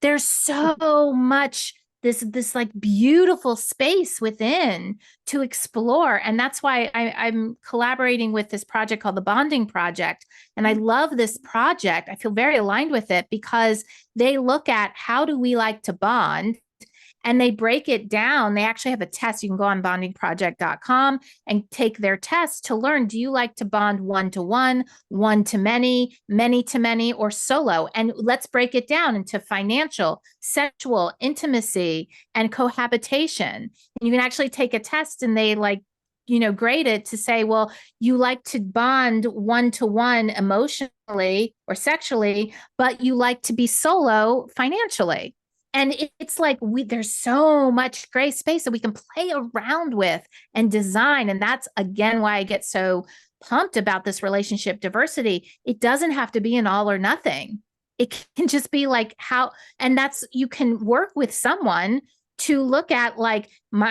There's so much this like beautiful space within to explore. And that's why I'm collaborating with this project called the Bonding Project. And I love this project. I feel very aligned with it because they look at how do we like to bond, and they break it down. They actually have a test. You can go on bondingproject.com and take their test to learn, do you like to bond one-to-one, one-to-many, many-to-many, or solo? And let's break it down into financial, sexual, intimacy, and cohabitation. And you can actually take a test and they grade it to say, well, you like to bond one-to-one emotionally or sexually, but you like to be solo financially. And it's like there's so much gray space that we can play around with and design. And that's, again, why I get so pumped about this relationship diversity. It doesn't have to be an all or nothing. It can just be like and that's, you can work with someone to look at like,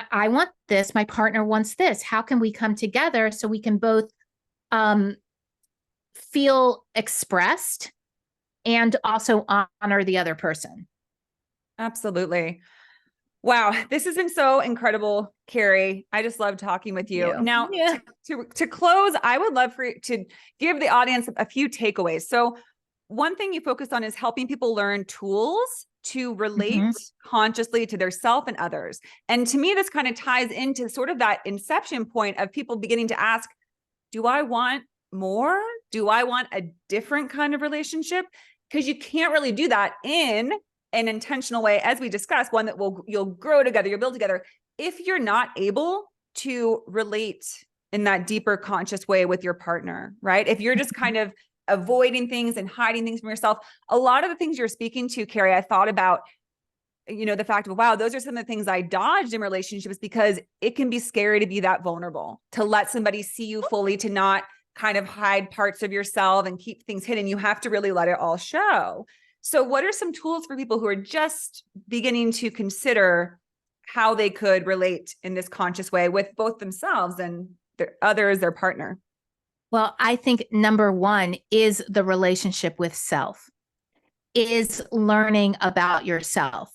I want this, my partner wants this. How can we come together so we can both feel expressed and also honor the other person?
Absolutely. Wow. This has been so incredible, Carrie. I just love talking with you. Now, to close, I would love for you to give the audience a few takeaways. So one thing you focus on is helping people learn tools to relate consciously to their self and others. And to me, this kind of ties into sort of that inception point of people beginning to ask, do I want more? Do I want a different kind of relationship? Because you can't really do that in an intentional way, as we discussed, one that you'll grow together, you'll build together, if you're not able to relate in that deeper conscious way with your partner, right? If you're just kind of avoiding things and hiding things from yourself, a lot of the things you're speaking to, Carrie, I thought about, the fact of, wow, those are some of the things I dodged in relationships because it can be scary to be that vulnerable, to let somebody see you fully, to not kind of hide parts of yourself and keep things hidden. You have to really let it all show. So what are some tools for people who are just beginning to consider how they could relate in this conscious way with both themselves and their partner?
Well, I think number one is the relationship with self, is learning about yourself.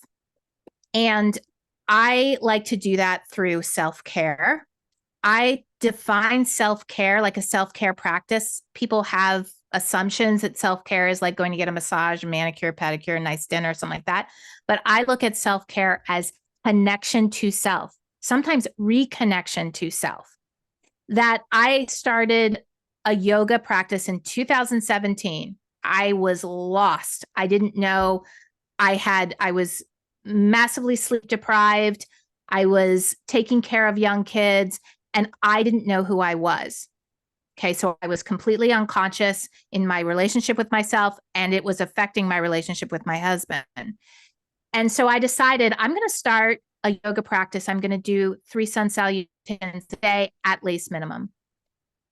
And I like to do that through self-care. I define self-care like a self-care practice. People have assumptions that self-care is like going to get a massage, a manicure, pedicure, a nice dinner, something like that. But I look at self-care as connection to self, sometimes reconnection to self. That I started a yoga practice in 2017. I was lost. I didn't know I was massively sleep deprived. I was taking care of young kids and I didn't know who I was. Okay, so I was completely unconscious in my relationship with myself, and it was affecting my relationship with my husband. And so I decided I'm going to start a yoga practice. I'm going to do 3 sun salutations a day, at least minimum.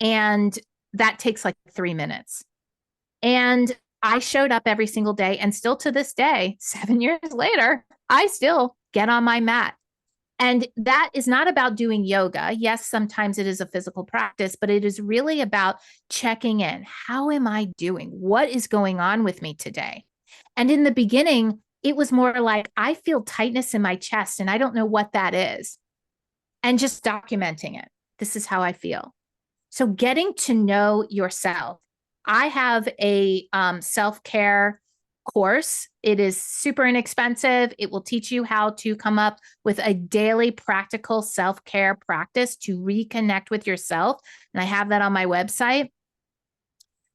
And that takes like 3 minutes. And I showed up every single day, and still to this day, 7 years later, I still get on my mat. And that is not about doing yoga. Yes, sometimes it is a physical practice, but it is really about checking in. How am I doing? What is going on with me today? And in the beginning, it was more like, I feel tightness in my chest and I don't know what that is. and just documenting it. This is how I feel. So getting to know yourself. I have a self-care course. It is super inexpensive. It will teach you how to come up with a daily practical self-care practice to reconnect with yourself. And I have that on my website.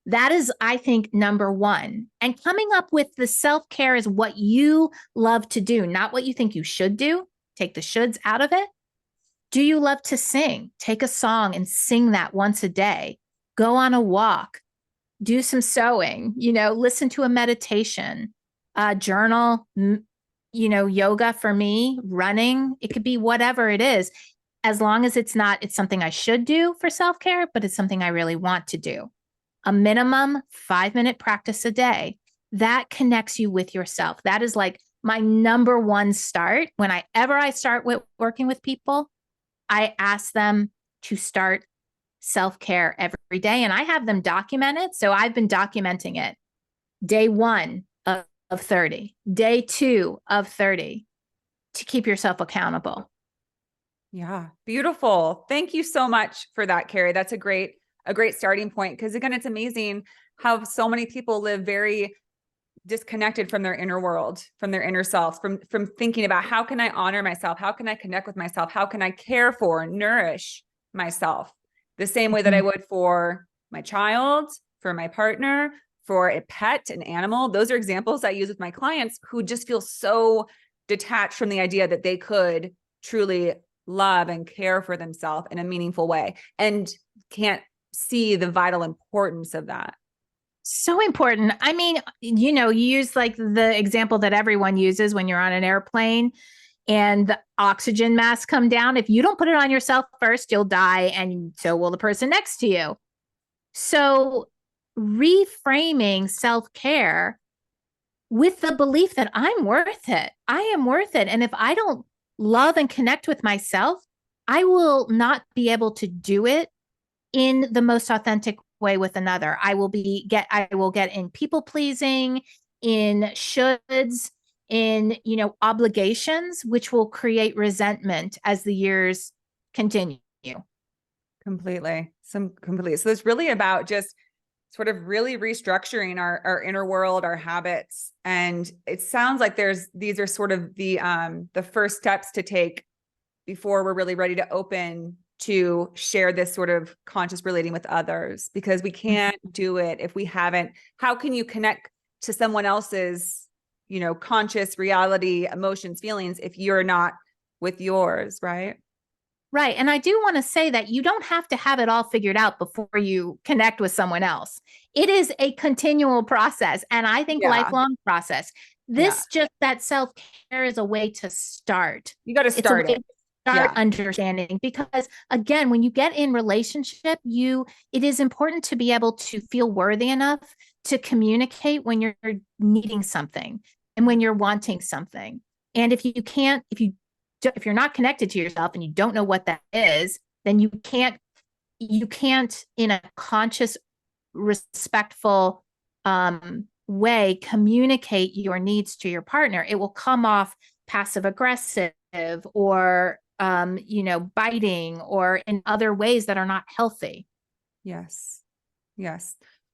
That is, I think, number one. And coming up with the self-care is what you love to do, not what you think you should do. Take the shoulds out of it. Do you love to sing? Take a song and sing that once a day. Go on a walk. Do some sewing, listen to a meditation, journal, yoga for me, running. It could be whatever it is, as long as it's something I should do for self-care, but it's something I really want to do. A minimum 5-minute practice a day. That connects you with yourself. That is like my number one start. Whenever I start working with people, I ask them to start self-care every day, and I have them documented. So I've been documenting it. Day 1 of 30, day 2 of 30, to keep yourself accountable.
Yeah. Beautiful. Thank you so much for that, Carrie. That's a great starting point. Because again, it's amazing how so many people live very disconnected from their inner world, from their inner self, from thinking about how can I honor myself? How can I connect with myself? How can I care for and nourish myself the same way that I would for my child, for my partner, for a pet, an animal? Those are examples I use with my clients who just feel so detached from the idea that they could truly love and care for themselves in a meaningful way and can't see the vital importance of that.
So important. I mean, you use like the example that everyone uses when you're on an airplane and the oxygen masks come down. If you don't put it on yourself first, you'll die, and so will the person next to you. So reframing self-care with the belief that I'm worth it. I am worth it. And if I don't love and connect with myself, I will not be able to do it in the most authentic way with another. I will get in people pleasing, in shoulds, in, obligations, which will create resentment as the years continue.
Completely. So it's really about just sort of really restructuring our inner world, our habits. And it sounds like these are sort of the first steps to take before we're really ready to open to share this sort of conscious relating with others, because we can't do it if we haven't. How can you connect to someone else's, conscious reality, emotions, feelings, if you're not with yours, right?
Right. And I do want to say that you don't have to have it all figured out before you connect with someone else. It is a continual process, and I think lifelong process. That self-care is a way to start.
You got to start it.
Start understanding, because again, when you get in relationship, it is important to be able to feel worthy enough to communicate when you're needing something and when you're wanting something. And if you're not connected to yourself and you don't know what that is, then you can't in a conscious, respectful way communicate your needs to your partner. It will come off passive aggressive or biting, or in other ways that are not healthy.
Yes.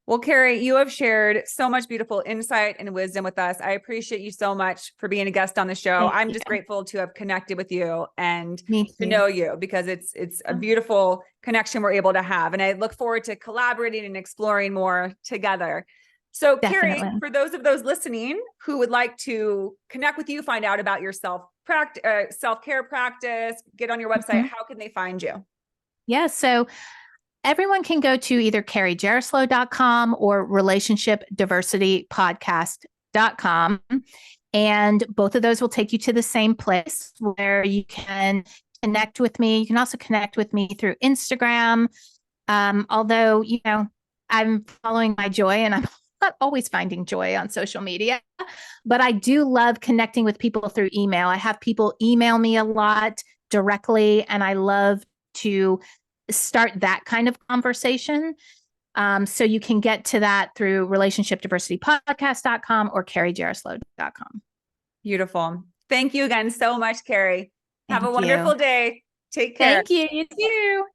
Well, Carrie, you have shared so much beautiful insight and wisdom with us. I appreciate you so much for being a guest on the show. I'm just grateful to have connected with you and to know you, because it's a beautiful connection we're able to have. And I look forward to collaborating and exploring more together. So Carrie, for those listening who would like to connect with you, find out about your self-care practice, get on your website, how can they find you?
Yeah. So everyone can go to either carriejeroslow.com or relationshipdiversitypodcast.com. And both of those will take you to the same place where you can connect with me. You can also connect with me through Instagram. Although, I'm following my joy, and I'm not always finding joy on social media, but I do love connecting with people through email. I have people email me a lot directly, and I love to start that kind of conversation. So you can get to that through relationshipdiversitypodcast.com or carriejeroslow.com.
Beautiful. Thank you again so much, Carrie. Have a wonderful day. Take care.
Thank you. You too.